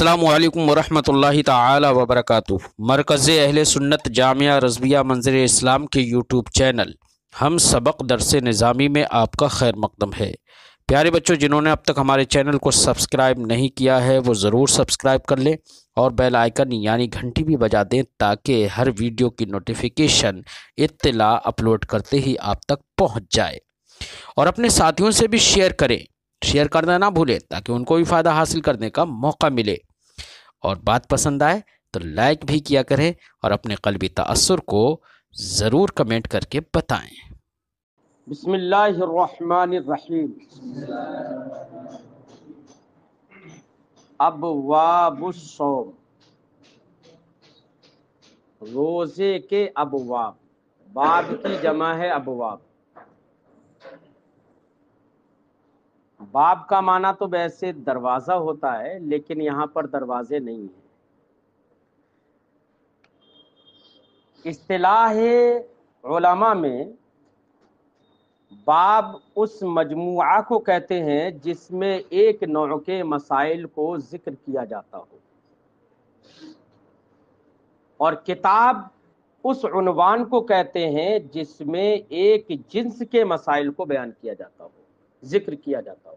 السلام علیکم ورحمۃ اللہ تعالی وبرکاتہ۔ مرکز اہل سنت جامعہ رضویہ منظر اسلام کے یوٹیوب چینل ہم سبق درس نظامی میں آپ کا خیر مقدم ہے۔ پیارے بچوں، جنہوں نے اب تک ہمارے چینل کو سبسکرائب نہیں کیا ہے وہ ضرور سبسکرائب کر لیں اور بیل آئیکن یعنی گھنٹی بھی بجا دیں تاکہ ہر ویڈیو کی نوٹیفیکیشن اطلاع اپلوڈ کرتے ہی آپ تک پہنچ جائے، اور اپنے ساتھیوں سے بھی شیئر کرنا نہ بھولیں تاکہ ان کو بھی فائدہ حاصل کرنے کا موقع ملے، اور بات پسند آئے تو لائک بھی کیا کریں اور اپنے قلبی تأثر کو ضرور کمنٹ کر کے بتائیں۔ بسم اللہ الرحمن الرحیم۔ ابواب الصوم، روزے کے ابواب۔ باب کی جمع ہے ابواب۔ باب کا معنی تو ویسے دروازہ ہوتا ہے، لیکن یہاں پر دروازے نہیں ہیں۔ اصطلاح علماء میں باب اس مجموعہ کو کہتے ہیں جس میں ایک نوع کے مسائل کو ذکر کیا جاتا ہو، اور کتاب اس عنوان کو کہتے ہیں جس میں ایک جنس کے مسائل کو بیان کیا جاتا ہو، ذکر کیا جاتا ہو۔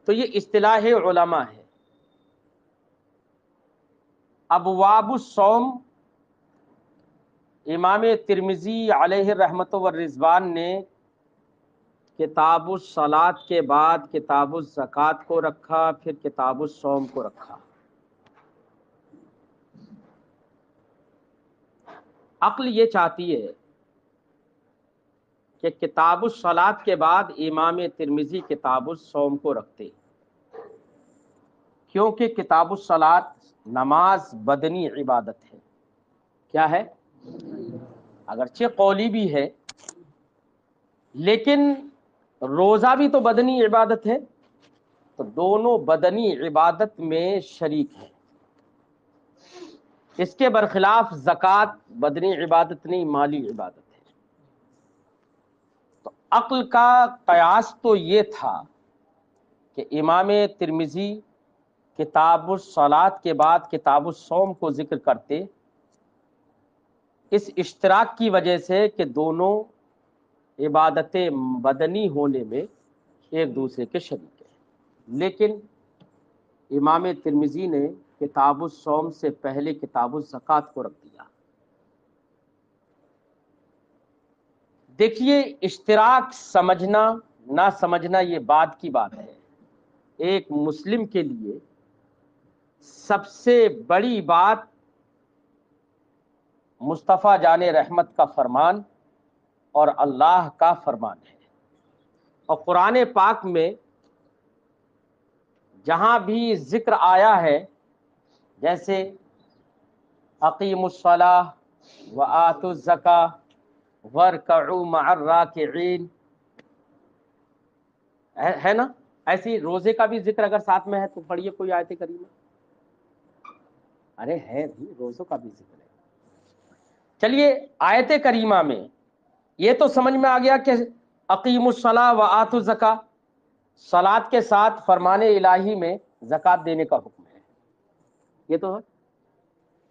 تو یہ اصطلاح علماء ہے۔ ابواب الصوم، امام ترمذی علیہ رحمت والرضوان نے کتاب الصلاۃ کے بعد کتاب الزکوٰۃ کو رکھا، پھر کتاب الصوم کو رکھا۔ عقل یہ چاہتی ہے کہ کتاب الصلاۃ کے بعد امام ترمذی کتاب الصوم کو رکھتے، کیونکہ کتاب الصلاۃ نماز بدنی عبادت ہے۔ کیا ہے؟ اگرچہ قولی بھی ہے، لیکن روزہ بھی تو بدنی عبادت ہے، تو دونوں بدنی عبادت میں شریک ہیں۔ اس کے برخلاف زکوٰۃ بدنی عبادت نہیں، مالی عبادت ہے۔ تو عقل کا قیاس تو یہ تھا کہ امام ترمذی کتاب الصلاۃ کے بعد کتاب الصوم کو ذکر کرتے، اس اشتراک کی وجہ سے کہ دونوں عبادتیں بدنی ہونے میں ایک دوسرے کے شریک ہیں۔ لیکن امام ترمذی نے کتاب الصوم سے پہلے کتاب الزکوٰۃ کو رکھ دیا۔ دیکھیے، اشتراک سمجھنا نہ سمجھنا یہ بات کی بات ہے۔ ایک مسلم کے لیے سب سے بڑی بات مصطفیٰ جان رحمت کا فرمان اور اللہ کا فرمان ہے، اور قرآن پاک میں جہاں بھی ذکر آیا ہے، جیسے اقیموا الصلاۃ وآتوا الزکاۃ وارکعوا مع الراکعین، ہے نا؟ ایسی روزے کا بھی ذکر اگر ساتھ میں ہے تو پڑھیے کوئی آیت کریمہ۔ ارے ہے بھی، روزوں کا بھی ذکر ہے۔ چلیے، آیت کریمہ میں یہ تو سمجھ میں آ گیا کہ اقیموا الصلاۃ وآتوا الزکاۃ، صلاۃ کے ساتھ فرمان الہی میں زکوٰۃ دینے کا حکم ہے، یہ تو ہے۔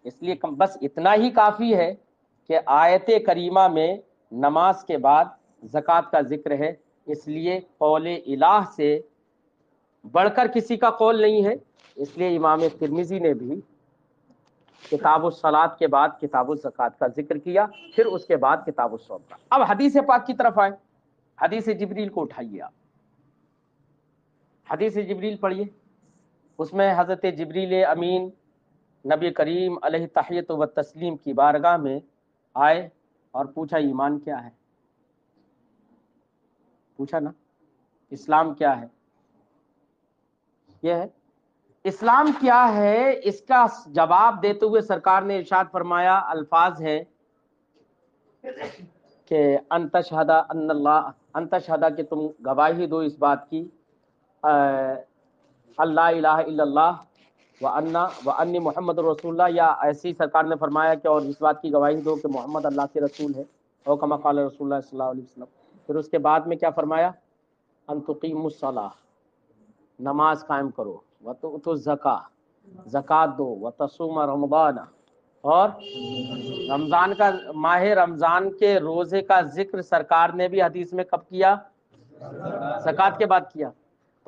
اس لیے بس اتنا ہی کافی ہے کہ آیت کریمہ میں نماز کے بعد زکوٰۃ کا ذکر ہے، اس لیے قول الہ سے بڑھ کر کسی کا قول نہیں ہے۔ اس لیے امام ترمذی نے بھی کتاب الصلاۃ کے بعد کتاب الزکوٰۃ کا ذکر کیا، پھر اس کے بعد کتاب الصوم کا۔ اب حدیث پاک کی طرف آئے، حدیث جبریل کو اٹھائیے آپ، حدیث جبریل پڑھیے۔ اس میں حضرت جبریل امین نبی کریم علیہ تحیت و تسلیم کی بارگاہ میں آئے اور پوچھا ایمان کیا ہے؟ پوچھا نا، اسلام کیا ہے؟ یہ ہے اسلام کیا ہے۔ اس کا جواب دیتے ہوئے سرکار نے ارشاد فرمایا، الفاظ ہیں کہ ان تشہد ان اللہ، ان تشہد کہ تم گواہی دو اس بات کی، اللہ الہ الا اللہ وانی محمد رسول اللہ، یا ایسی سرکار نے فرمایا کہ اور اس بات کی گواہی دو کہ محمد اللہ کے رسول ہے، او کما قال رسول اللہ صلی اللہ علیہ وسلم۔ پھر اس کے بعد میں کیا فرمایا؟ ان تقیموا الصلاۃ، نماز قائم کرو، وتؤتوا الزکاۃ، زکات دو، وتصوم رمضان، اور رمضان کا ماہ رمضان کے روزے کا ذکر سرکار نے بھی حدیث میں کب کیا؟ زکات کے بعد کیا۔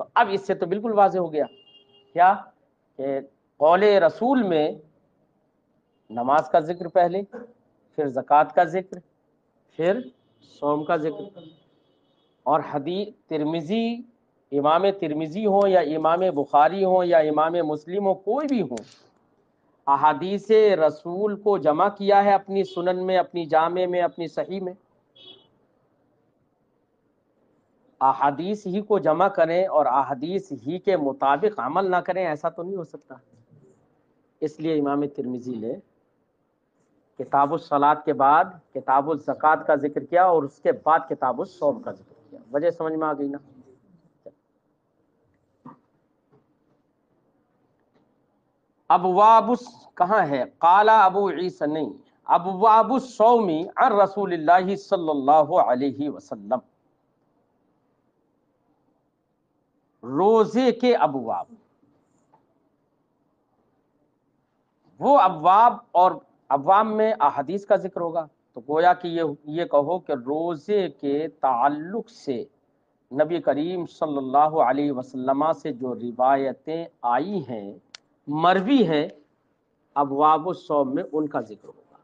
تو اب اس سے تو بالکل واضح ہو گیا کیا کہ قول رسول میں نماز کا ذکر پہلے، پھر زکات کا ذکر، پھر صوم کا ذکر۔ اور حدیث ترمذی، امام ترمذی ہو یا امام بخاری ہو یا امام مسلم ہو، کوئی بھی ہو، احادیث رسول کو جمع کیا ہے اپنی سنن میں، اپنی جامع میں، اپنی صحیح میں۔ احادیث ہی کو جمع کریں اور احادیث ہی کے مطابق عمل نہ کریں، ایسا تو نہیں ہو سکتا۔ اس لیے امام ترمذی نے کتاب الصلاۃ کے بعد کتاب الزکات کا ذکر کیا اور اس کے بعد کتاب الصوم کا ذکر کیا۔ وجہ سمجھ میں آ گئی نا؟ ابواب کہاں ہے؟ قال ابو عیسی، نہیں، ابواب الصوم عن رسول اللہ صلی اللہ علیہ وسلم، روزے کے ابواب، وہ ابواب، اور ابواب میں احادیث کا ذکر ہوگا۔ تو گویا کہ یہ کہو کہ روزے کے تعلق سے نبی کریم صلی اللہ علیہ وسلم سے جو روایتیں آئی ہیں، مروی ہیں، ابواب الصوم میں ان کا ذکر ہوگا۔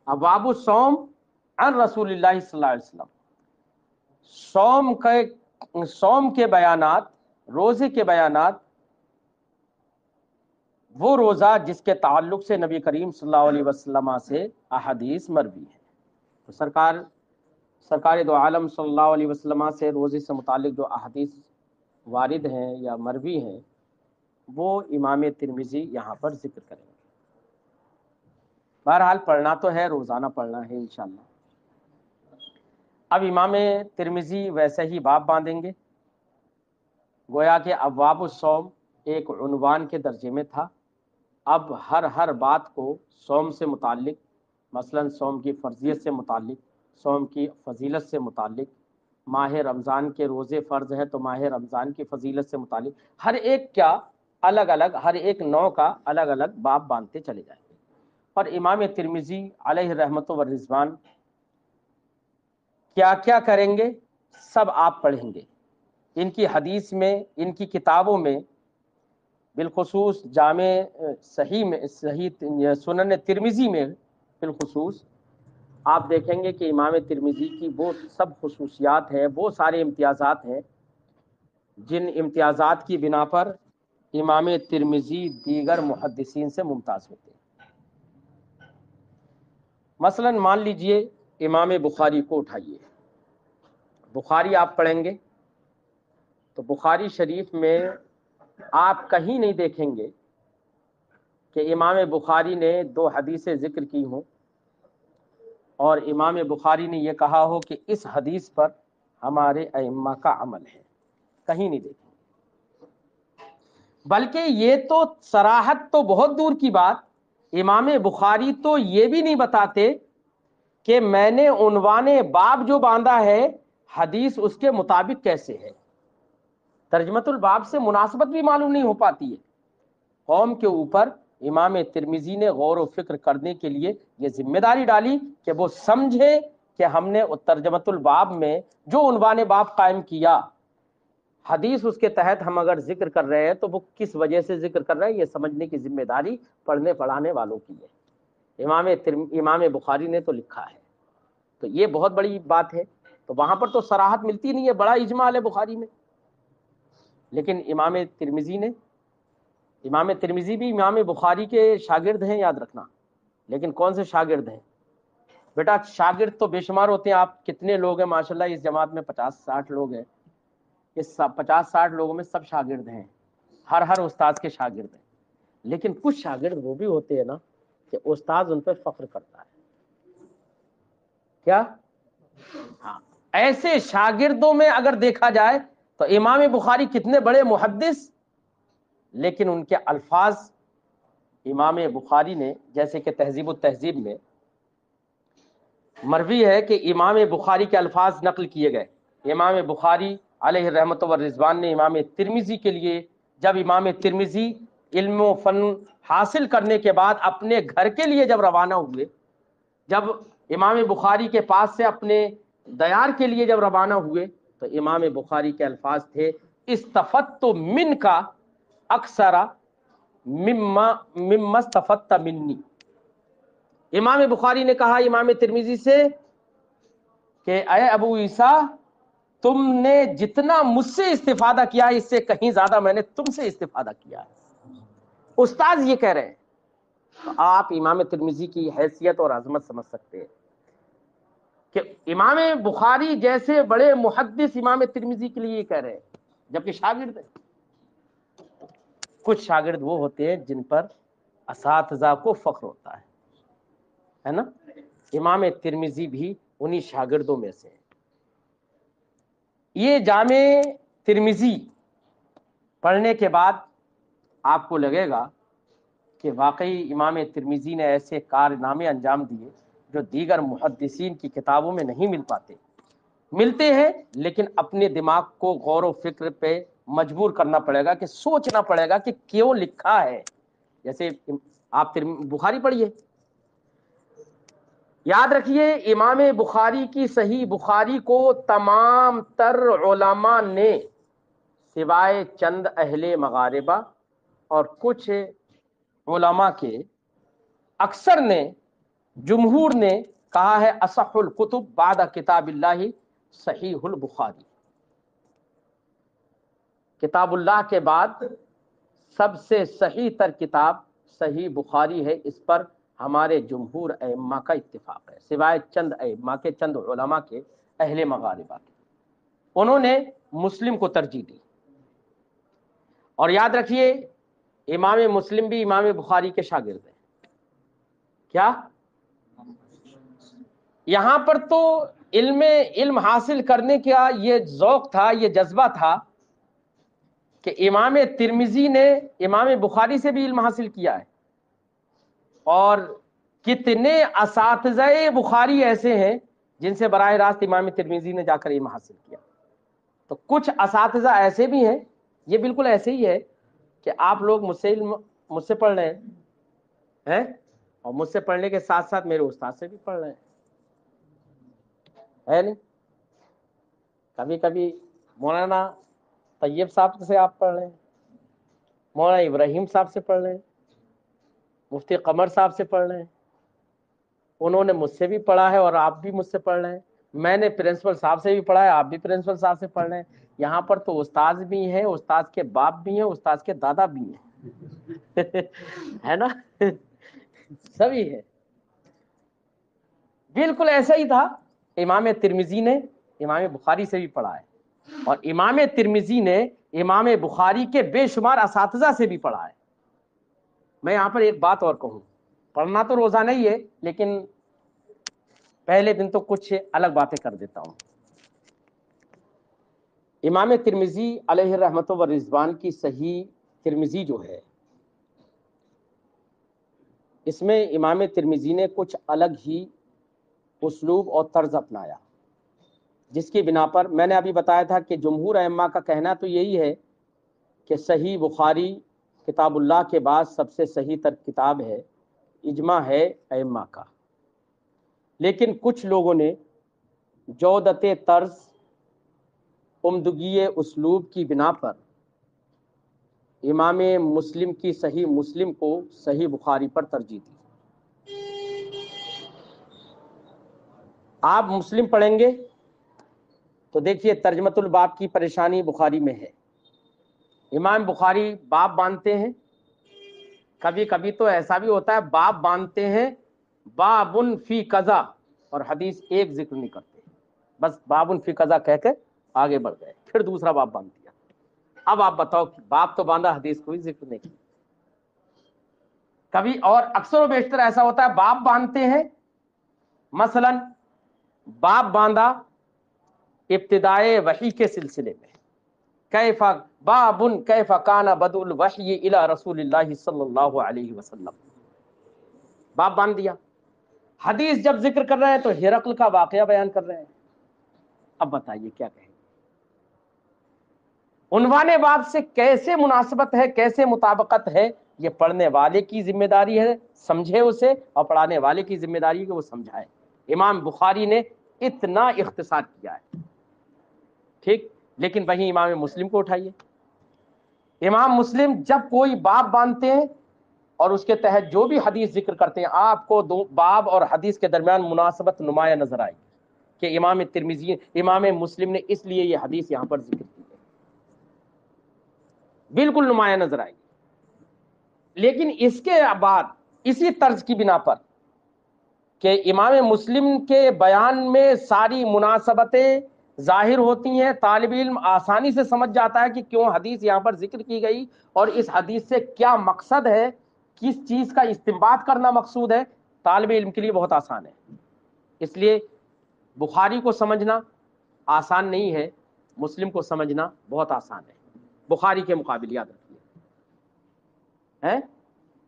ابواب الصوم عن رسول اللہ صلی اللہ علیہ وسلم، صوم کے بیانات، روزے کے بیانات، وہ روزہ جس کے تعلق سے نبی کریم صلی اللہ علیہ وسلم سے احادیث مروی ہے۔ تو سرکار دو عالم صلی اللہ علیہ وسلم سے روزے سے متعلق جو احادیث وارد ہیں یا مروی ہیں، وہ امام ترمذی یہاں پر ذکر کریں گے۔ بہرحال پڑھنا تو ہے، روزانہ پڑھنا ہے انشاءاللہ۔ اب امام ترمذی ویسے ہی باب باندھیں گے، گویا کہ ابواب الصوم ایک عنوان کے درجے میں تھا، اب ہر بات کو صوم سے متعلق، مثلا صوم کی فرضیت سے متعلق، صوم کی فضیلت سے متعلق، ماہ رمضان کے روزے فرض ہیں تو ماہ رمضان کی فضیلت سے متعلق، ہر ایک کا الگ الگ، ہر ایک نوع کا الگ الگ باب باندھتے چلے جائیں گے۔ اور امام ترمذی علیہ رحمت و رضوان کیا کیا کریں گے سب آپ پڑھیں گے۔ ان کی حدیث میں، ان کی کتابوں میں، بالخصوص جامع صحیح سنن ترمذی میں بالخصوص آپ دیکھیں گے کہ امام ترمذی کی وہ سب خصوصیات ہیں، وہ سارے امتیازات ہیں جن امتیازات کی بنا پر امام ترمذی دیگر محدثین سے ممتاز ہوتے ہیں۔ مثلا مان لیجئے امام بخاری کو اٹھائیے، بخاری آپ پڑھیں گے تو بخاری شریف میں آپ کہیں نہیں دیکھیں گے کہ امام بخاری نے 2 حدیثیں ذکر کی ہوں اور امام بخاری نے یہ کہا ہو کہ اس حدیث پر ہمارے ائمہ کا عمل ہے، کہیں نہیں دیکھیں گے۔ بلکہ یہ تو صراحت تو بہت دور کی بات، امام بخاری تو یہ بھی نہیں بتاتے کہ میں نے عنوان باب جو باندھا ہے حدیث اس کے مطابق کیسے ہے، ترجمۃ الباب سے مناسبت بھی معلوم نہیں ہو پاتی ہے۔ قوم کے اوپر امام ترمذی نے غور و فکر کرنے کے لیے یہ ذمہ داری ڈالی کہ وہ سمجھے کہ ہم نے ترجمۃ الباب میں جو عنوان باب قائم کیا، حدیث اس کے تحت ہم اگر ذکر کر رہے ہیں تو وہ کس وجہ سے ذکر کر رہے ہیں، یہ سمجھنے کی ذمہ داری پڑھنے پڑھانے والوں کی ہے۔ امام بخاری نے تو لکھا ہے، تو یہ بہت بڑی بات ہے۔ تو وہاں پر تو صراحت ملتی نہیں ہے، بڑا اجمال ہے بخاری میں، لیکن امام ترمذی بھی امام بخاری کے شاگرد ہیں، یاد رکھنا۔ لیکن کون سے شاگرد ہیں بیٹا؟ شاگرد تو بے شمار ہوتے ہیں۔ آپ کتنے لوگ ہیں ماشاءاللہ اس جماعت میں؟ 50-60 لوگ ہیں۔ اس 50-60 لوگوں میں سب شاگرد ہیں، ہر استاد کے شاگرد ہیں، لیکن کچھ شاگرد وہ بھی ہوتے ہیں نا کہ استاد ان پہ فخر کرتا ہے، کیا؟ ہاں، ایسے شاگردوں میں اگر دیکھا جائے تو امام بخاری کتنے بڑے محدث، لیکن ان کے الفاظ امام بخاری نے، جیسے کہ تہذیب التہذیب میں مروی ہے کہ امام بخاری کے الفاظ نقل کیے گئے۔ امام بخاری علیہ رحمت و رضوان نے امام ترمذی کے لیے، جب امام ترمذی علم و فن حاصل کرنے کے بعد اپنے گھر کے لیے جب روانہ ہوئے، جب امام بخاری کے پاس سے اپنے دیار کے لیے جب روانہ ہوئے، تو امام بخاری کے الفاظ تھے استفدت من کا اکثر مما استفدت منی۔ امام بخاری نے کہا امام ترمذی سے کہ اے ابو عیسیٰ، تم نے جتنا مجھ سے استفادہ کیا ہے اس سے کہیں زیادہ میں نے تم سے استفادہ کیا ہے۔ استاذ یہ کہہ رہے ہیں، تو آپ امام ترمذی کی حیثیت اور عظمت سمجھ سکتے ہیں کہ امام بخاری جیسے بڑے محدث امام ترمذی کے لیے یہ کہہ رہے ہیں، جبکہ شاگرد ہیں۔ کچھ شاگرد وہ ہوتے ہیں جن پر اساتذہ کو فخر ہوتا ہے نا؟ امام ترمذی بھی انہی شاگردوں میں سے ہیں۔ یہ جامع ترمذی پڑھنے کے بعد آپ کو لگے گا کہ واقعی امام ترمذی نے ایسے کارنامے انجام دیے جو دیگر محدثین کی کتابوں میں نہیں مل پاتے، ملتے ہیں لیکن اپنے دماغ کو غور و فکر پہ مجبور کرنا پڑے گا، کہ سوچنا پڑے گا کہ کیوں لکھا ہے۔ جیسے آپ بخاری پڑھیے، یاد رکھیے امام بخاری کی صحیح بخاری کو تمام تر علماء نے سوائے چند اہل مغاربہ اور کچھ علماء کے اکثر نے، جمہور نے کہا ہے اصح الکتب بعد کتاب اللہ صحیح البخاری، کتاب اللہ کے بعد سب سے صحیح تر کتاب صحیح بخاری ہے۔ اس پر ہمارے جمہور ائمہ کا اتفاق ہے، سوائے چند ائمہ کے، چند علماء کے، اہل مغاربہ کے، انہوں نے مسلم کو ترجیح دی۔ اور یاد رکھیے امام مسلم بھی امام بخاری کے شاگرد ہیں۔ کیا یہاں پر تو علم حاصل کرنے کا یہ ذوق تھا، یہ جذبہ تھا کہ امام ترمذی نے امام بخاری سے بھی علم حاصل کیا ہے، اور کتنے اساتذہ بخاری ایسے ہیں جن سے براہ راست امام ترمذی نے جا کر علم حاصل کیا۔ تو کچھ اساتذہ ایسے بھی ہیں، یہ بالکل ایسے ہی ہے کہ آپ لوگ مجھ سے پڑھ رہے ہیں اور مجھ سے پڑھنے کے ساتھ ساتھ میرے استاد سے بھی پڑھ رہے ہیں، ہے نہیں؟ کبھی کبھی مولانا طیب صاحب سے آپ پڑھ رہے ہیں، مولانا ابراہیم صاحب سے پڑھ رہے ہیں، مفتی قمر صاحب سے پڑھ رہے ہیں، انہوں نے مجھ سے بھی پڑھا ہے اور آپ بھی مجھ سے پڑھ رہے ہیں، میں نے پرنسپل صاحب سے بھی پڑھا ہے، آپ بھی پرنسپل صاحب سے پڑھ رہے ہیں۔ یہاں پر تو استاد بھی ہیں، استاد کے باپ بھی ہیں، استاد کے دادا بھی ہیں ہے نا؟ سبھی ہے۔ بالکل ایسا ہی تھا، امام ترمذی نے امام بخاری سے بھی پڑھا ہے، اور امام ترمذی نے امام بخاری کے بے شمار اساتذہ سے بھی پڑھا ہے۔ میں یہاں پر ایک بات اور کہوں، پڑھنا تو روزانہ ہی ہے لیکن پہلے دن تو کچھ الگ باتیں کر دیتا ہوں۔ امام ترمذی علیہ رحمت و رضوان کی صحیح ترمذی جو ہے، اس میں امام ترمذی نے کچھ الگ ہی اسلوب اور طرز اپنایا، جس کی بنا پر میں نے ابھی بتایا تھا کہ جمہور ائمہ کا کہنا تو یہی ہے کہ صحیح بخاری کتاب اللہ کے بعد سب سے صحیح تر کتاب ہے، اجماع ہے ائمہ کا، لیکن کچھ لوگوں نے جودت طرز، عمدگی اسلوب کی بنا پر امام مسلم کی صحیح مسلم کو صحیح بخاری پر ترجیح دی۔ آپ مسلم پڑھیں گے تو دیکھیے ترجمۃ الباب کی پریشانی بخاری میں ہے، امام بخاری باب باندھتے ہیں، کبھی کبھی تو ایسا بھی ہوتا ہے باب باندھتے ہیں بابن فی قضا، اور حدیث ایک ذکر نہیں کرتے، بس بابن فی قضا کہہ کے آگے بڑھ گئے، پھر دوسرا باب باندھ دیا۔ اب آپ بتاؤ کہ باب تو باندھا، حدیث کوئی ذکر نہیں کی۔ کبھی اور اکثر و بیشتر ایسا ہوتا ہے باب باندھتے ہیں، مثلا باب باندھا ابتدائے وحی کے سلسلے میں، کیف بابن کیف کان بدء الوحی الی رسول اللہ صلی اللہ علیہ وسلم، باب باندھ دیا۔ حدیث جب ذکر کر رہے ہیں تو ہرقل کا واقعہ بیان کر رہے ہیں، اب بتائیے کیا کہیں؟ عنوان باب سے کیسے مناسبت ہے، کیسے مطابقت ہے، یہ پڑھنے والے کی ذمہ داری ہے سمجھے اسے، اور پڑھانے والے کی ذمہ داری ہے کہ وہ سمجھائے۔ امام بخاری نے اتنا اختصار کیا ہے، ٹھیک، لیکن وہیں امام مسلم کو اٹھائیے، امام مسلم جب کوئی باب باندھتے ہیں اور اس کے تحت جو بھی حدیث ذکر کرتے ہیں، آپ کو دو باب اور حدیث کے درمیان مناسبت نمایاں نظر آئے گی کہ امام ترمذی، امام مسلم نے اس لیے یہ حدیث یہاں پر ذکر کی ہے، بالکل نمایاں نظر آئے گی۔ لیکن اس کے بعد اسی طرز کی بنا پر کہ امام مسلم کے بیان میں ساری مناسبتیں ظاہر ہوتی ہیں، طالب علم آسانی سے سمجھ جاتا ہے کہ کیوں حدیث یہاں پر ذکر کی گئی اور اس حدیث سے کیا مقصد ہے، کس چیز کا استنباط کرنا مقصود ہے، طالب علم کے لیے بہت آسان ہے۔ اس لیے بخاری کو سمجھنا آسان نہیں ہے، مسلم کو سمجھنا بہت آسان ہے، بخاری کے مقابل، یاد رکھیے۔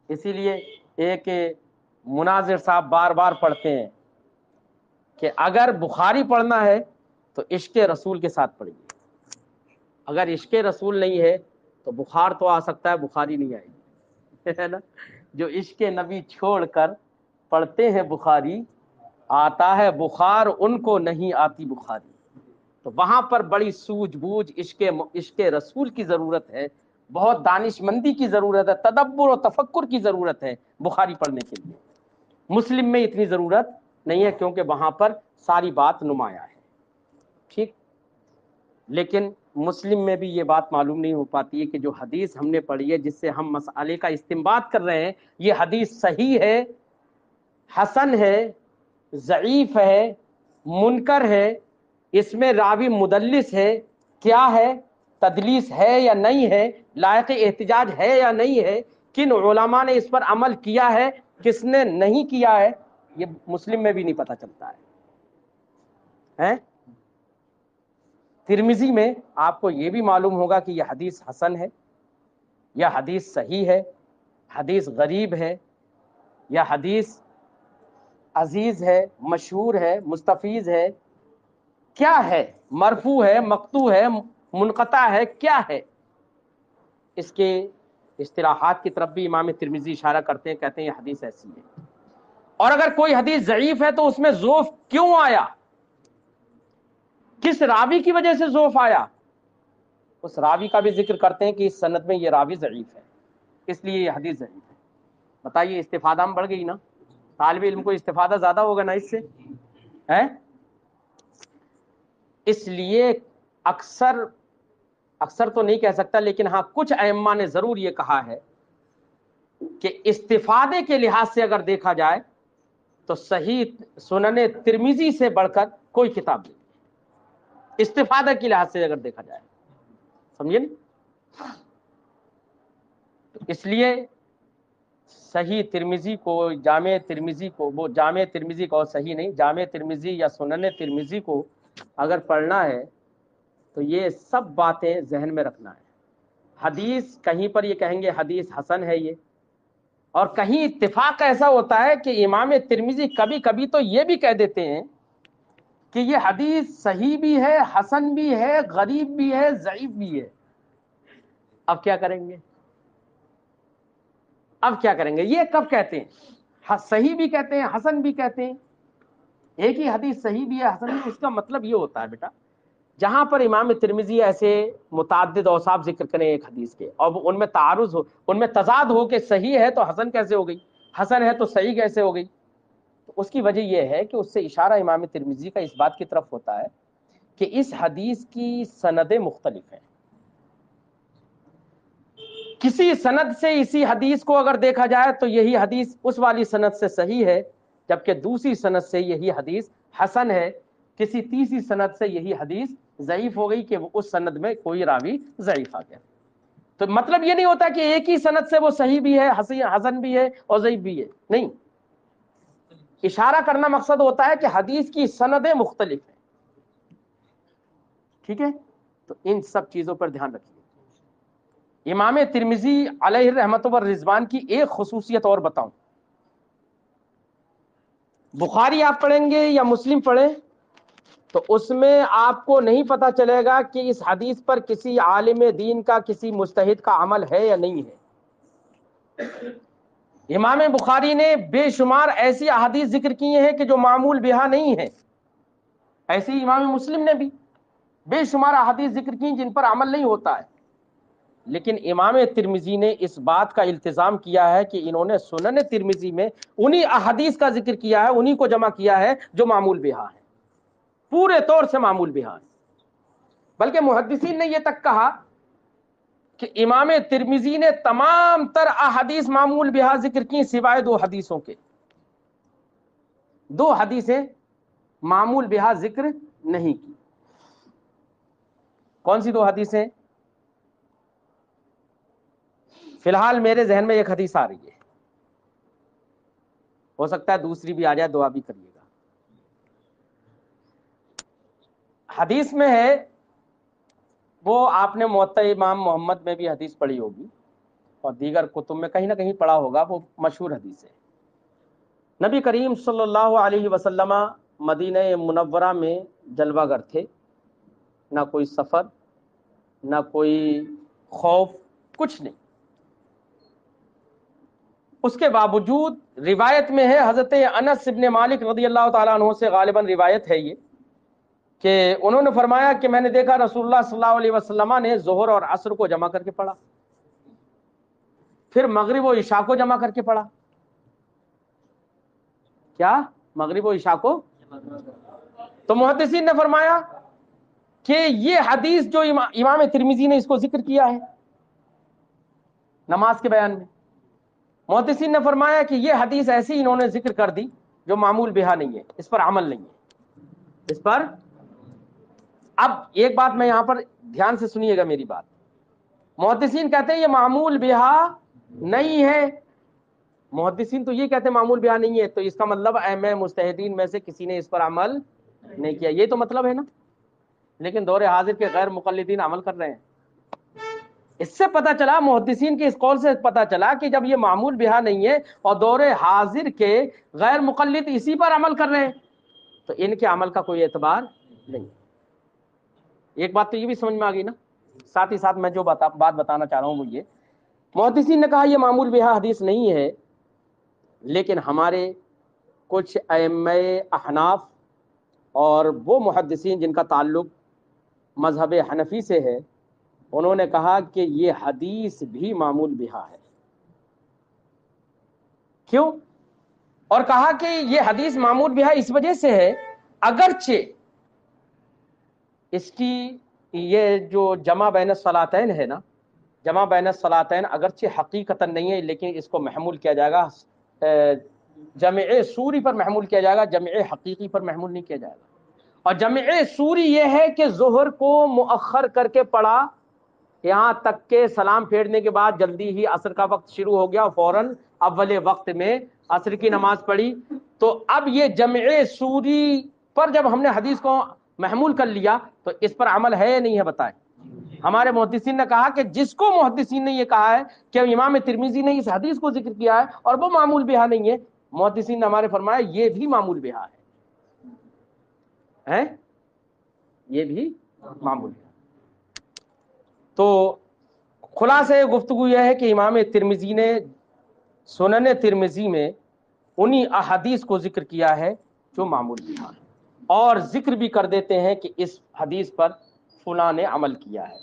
اسی لیے ایک مناظر صاحب بار بار پڑھتے ہیں کہ اگر بخاری پڑھنا ہے تو عشق رسول کے ساتھ پڑھیے، اگر عشق رسول نہیں ہے تو بخار تو آ سکتا ہے، بخاری نہیں آئے گی، ہے نا؟ جو عشق نبی چھوڑ کر پڑھتے ہیں بخاری، آتا ہے بخار ان کو نہیں آتی بخاری۔ تو وہاں پر بڑی سوجھ بوجھ عشق رسول کی ضرورت ہے، بہت دانش مندی کی ضرورت ہے، تدبر و تفکر کی ضرورت ہے بخاری پڑھنے کے لیے۔ مسلم میں اتنی ضرورت نہیں ہے کیونکہ وہاں پر ساری بات نمایاں ہے، ٹھیک۔ لیکن مسلم میں بھی یہ بات معلوم نہیں ہو پاتی ہے کہ جو حدیث ہم نے پڑھی ہے جس سے ہم مسئلے کا استنباط کر رہے ہیں، یہ حدیث صحیح ہے، حسن ہے، ضعیف ہے، منکر ہے، اس میں راوی مدلس ہے، کیا ہے، تدلیس ہے یا نہیں ہے، لائق احتجاج ہے یا نہیں ہے، کن علماء نے اس پر عمل کیا ہے، کس نے نہیں کیا ہے، یہ مسلم میں بھی نہیں پتہ چلتا ہے۔ ترمذی میں آپ کو یہ بھی معلوم ہوگا کہ یہ حدیث حسن ہے، یا حدیث صحیح ہے، حدیث غریب ہے، یا حدیث عزیز ہے، مشہور ہے، مستفیض ہے، کیا ہے، مرفوع ہے، مقطوع ہے، منقطع ہے، کیا ہے۔ اس کے اصطلاحات کی طرف بھی امام ترمذی اشارہ کرتے ہیں، کہتے ہیں یہ حدیث ایسی ہے۔ اور اگر کوئی حدیث ضعیف ہے تو اس میں ضعف کیوں آیا، کس راوی کی وجہ سے ضعف آیا، اس راوی کا بھی ذکر کرتے ہیں کہ اس سند میں یہ راوی ضعیف ہے، اس لیے یہ حدیث ضعیف ہے۔ بتائیے استفادہ میں بڑھ گئی نا، طالب علم کو استفادہ زیادہ ہوگا نا اس سے، ہے۔ اس لیے اکثر تو نہیں کہہ سکتا، لیکن ہاں کچھ ائمہ نے ضرور یہ کہا ہے کہ استفادے کے لحاظ سے اگر دیکھا جائے تو صحیح سنن ترمذی سے بڑھ کر کوئی کتاب نہیں، استفادہ کے لحاظ سے اگر دیکھا جائے، سمجھے نا؟ تو اس لیے صحیح ترمذی کو، جامع ترمذی کو، وہ جامع ترمذی کو صحیح نہیں، جامع ترمذی یا سنن ترمذی کو اگر پڑھنا ہے تو یہ سب باتیں ذہن میں رکھنا ہے۔ حدیث کہیں پر یہ کہیں گے حدیث حسن ہے یہ، اور کہیں اتفاق ایسا ہوتا ہے کہ امام ترمذی کبھی کبھی تو یہ بھی کہہ دیتے ہیں کہ یہ حدیث صحیح بھی ہے، حسن بھی ہے، غریب بھی ہے، ضعیف بھی ہے۔ اب کیا کریں گے؟ یہ کب کہتے ہیں؟ صحیح بھی کہتے ہیں، حسن بھی کہتے ہیں، ایک ہی حدیث صحیح بھی ہے، حسن بھی ہے۔ اس کا مطلب یہ ہوتا ہے بیٹا، جہاں پر امام ترمذی ایسے متعدد اوصاف ذکر کریں ایک حدیث کے اور ان میں تعارض ہو، ان میں تضاد ہو کہ صحیح ہے تو حسن کیسے ہو گئی، حسن ہے تو صحیح کیسے ہو گئی، تو اس کی وجہ یہ ہے کہ اس سے اشارہ امام ترمذی کا اس بات کی طرف ہوتا ہے کہ اس حدیث کی سندیں مختلف ہیں۔ کسی سند سے اسی حدیث کو اگر دیکھا جائے تو یہی حدیث اس والی سند سے صحیح ہے، جبکہ دوسری سند سے یہی حدیث حسن ہے، کسی تیسری سند سے یہی حدیث ضعیف ہو گئی کہ وہ اس سند میں کوئی راوی ضعیف آ گیا۔ تو مطلب یہ نہیں ہوتا کہ ایک ہی سند سے وہ صحیح بھی ہے، حسن بھی ہے اور ضعیف بھی ہے، نہیں، اشارہ کرنا مقصد ہوتا ہے کہ حدیث کی سندیں مختلف ہیں، ٹھیک ہے۔ تو ان سب چیزوں پر دھیان رکھیے۔ امام ترمذی علیہ رحمت و رضوان کی ایک خصوصیت اور بتاؤں، بخاری آپ پڑھیں گے یا مسلم پڑھیں، تو اس میں آپ کو نہیں پتا چلے گا کہ اس حدیث پر کسی عالم دین کا کسی مجتہد کا عمل ہے یا نہیں ہے۔ امام بخاری نے بے شمار ایسی احادیث ذکر کی ہیں کہ جو معمول بہا نہیں ہے، ایسے ہی امام مسلم نے بھی بے شمار احادیث ذکر کی جن پر عمل نہیں ہوتا ہے، لیکن امام ترمذی نے اس بات کا التزام کیا ہے کہ انہوں نے سنن ترمذی میں انہی احادیث کا ذکر کیا ہے، انہی کو جمع کیا ہے جو معمول بہا ہے، پورے طور سے معمول بہا ہے۔ بلکہ محدثین نے یہ تک کہا کہ امام ترمذی نے تمام تر احادیث معمول بہا ذکر کی سوائے دو حدیثوں کے، دو حدیثیں معمول بہا ذکر نہیں کی۔ کون سی دو حدیثیں؟ فی الحال میرے ذہن میں ایک حدیث آ رہی ہے، ہو سکتا ہے دوسری بھی آ جائے، دعا بھی کریے گا۔ حدیث میں ہے، وہ آپ نے موطا امام محمد میں بھی حدیث پڑھی ہوگی اور دیگر کتب میں کہیں نہ کہیں پڑھا ہوگا، وہ مشہور حدیث ہے۔ نبی کریم صلی اللہ علیہ وسلم مدینہ منورہ میں جلوہ گر تھے، نہ کوئی سفر، نہ کوئی خوف، کچھ نہیں۔ اس کے باوجود روایت میں ہے، حضرت انس بن مالک رضی اللہ تعالیٰ عنہ سے غالباً روایت ہے یہ، کہ انہوں نے فرمایا کہ میں نے دیکھا رسول اللہ صلی اللہ علیہ وسلم نے ظہر اور عصر کو جمع کر کے پڑھا، پھر مغرب و عشاء کو جمع کر کے پڑھا۔ کیا؟ مغرب و عشاء کو؟ تو محدثین نے فرمایا کہ یہ حدیث جو امام ترمذی نے اس کو ذکر کیا ہے نماز کے بیان میں، محدثین نے فرمایا کہ یہ حدیث ایسی انہوں نے ذکر کر دی جو معمول بہا نہیں ہے، اس پر عمل نہیں ہے، اس پر۔ اب ایک بات میں یہاں پر دھیان سے سنیے گا میری بات، محدثین کہتے ہیں یہ معمول بہا نہیں ہے، محدثین تو یہ کہتے ہیں معمول بہا نہیں ہے، تو اس کا مطلب ائمہ مجتہدین میں سے کسی نے اس پر عمل نہیں کیا، یہ تو مطلب ہے نا۔ لیکن دور حاضر کے غیر مقلدین عمل کر رہے ہیں۔ اس سے پتہ چلا، محدثین کے اس قول سے پتہ چلا کہ جب یہ معمول بہا نہیں ہے اور دور حاضر کے غیر مقلد اسی پر عمل کر رہے ہیں تو ان کے عمل کا کوئی اعتبار نہیں۔ ایک بات تو یہ بھی سمجھ میں آ گئی نا، ساتھ ہی ساتھ میں جو بات بتانا چاہ رہا ہوں وہ یہ، محدثین نے کہا یہ معمول بہا حدیث نہیں ہے، لیکن ہمارے کچھ ائمہ احناف اور وہ محدثین جن کا تعلق مذہب حنفی سے ہے، انہوں نے کہا کہ یہ حدیث بھی معمول بہا ہے۔ کیوں؟ اور کہا کہ یہ حدیث معمول بہا اس وجہ سے ہے، اگرچہ اس کی یہ جو جمع بین الصلاتین ہے نا، جمع بین الصلاتین اگرچہ حقیقتاً نہیں ہے، لیکن اس کو محمول کیا جائے گا جمع سوری پر محمول کیا جائے گا، جمع حقیقی پر محمول نہیں کیا جائے گا۔ اور جمع سوری یہ ہے کہ ظہر کو مؤخر کر کے پڑھا، یہاں تک کہ سلام پھیرنے کے بعد جلدی ہی عصر کا وقت شروع ہو گیا، فوراً اول وقت میں عصر کی نماز پڑھی، تو اب یہ جمع سوری پر جب ہم نے حدیث کو محمول کر لیا تو اس پر عمل ہے یا نہیں ہے بتائیں؟ ہمارے محدثین نے کہا کہ جس کو محدثین نے یہ کہا ہے کہ امام ترمذی نے اس حدیث کو ذکر کیا ہے اور وہ معمول بہا نہیں ہے، محدثین نے ہمارے فرمایا یہ بھی معمول بہا ہے، یہ بھی معمول بہا۔ تو خلاصہ گفتگو یہ ہے کہ امام ترمذی نے سنن ترمذی میں انہی احادیث کو ذکر کیا ہے جو معمول بہا ہے، اور ذکر بھی کر دیتے ہیں کہ اس حدیث پر فلاں نے عمل کیا ہے۔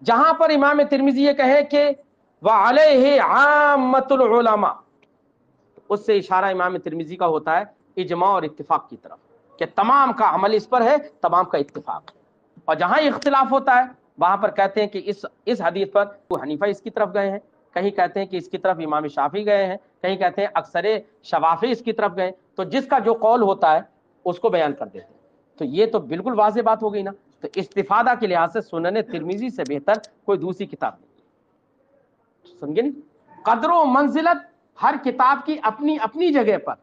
جہاں پر امام ترمذی یہ کہے کہ وعلیہ عامۃ العلماء، اس سے اشارہ امام ترمذی کا ہوتا ہے اجماع اور اتفاق کی طرف، کہ تمام کا عمل اس پر ہے، تمام کا اتفاق ہے۔ اور جہاں اختلاف ہوتا ہے وہاں پر کہتے ہیں کہ اس حدیث پر ابو حنیفہ اس کی طرف گئے ہیں، کہیں کہتے ہیں کہ اس کی طرف امام شافعی گئے ہیں، کہیں کہتے ہیں اکثر شوافی اس کی طرف گئے، تو جس کا جو قول ہوتا ہے اس کو بیان کر دیتے ہیں۔ تو یہ تو بالکل واضح بات ہو گئی نا، تو استفادہ کے لحاظ سے سنن ترمذی سے بہتر کوئی دوسری کتاب نہیں، سمجھے نہیں؟ قدر و منزلت ہر کتاب کی اپنی اپنی جگہ پر،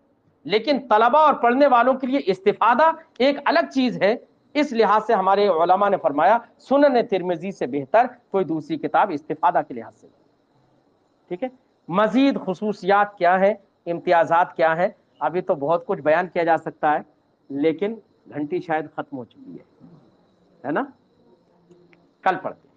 لیکن طلبہ اور پڑھنے والوں کے لیے استفادہ ایک الگ چیز ہے، اس لحاظ سے ہمارے علماء نے فرمایا سنن ترمذی سے بہتر کوئی دوسری کتاب استفادہ کے لحاظ سے۔ ٹھیک ہے، مزید خصوصیات کیا ہیں، امتیازات کیا ہیں، ابھی تو بہت کچھ بیان کیا جا سکتا ہے، لیکن گھنٹی شاید ختم ہو چکی ہے نا؟ کل پڑھتے ہیں۔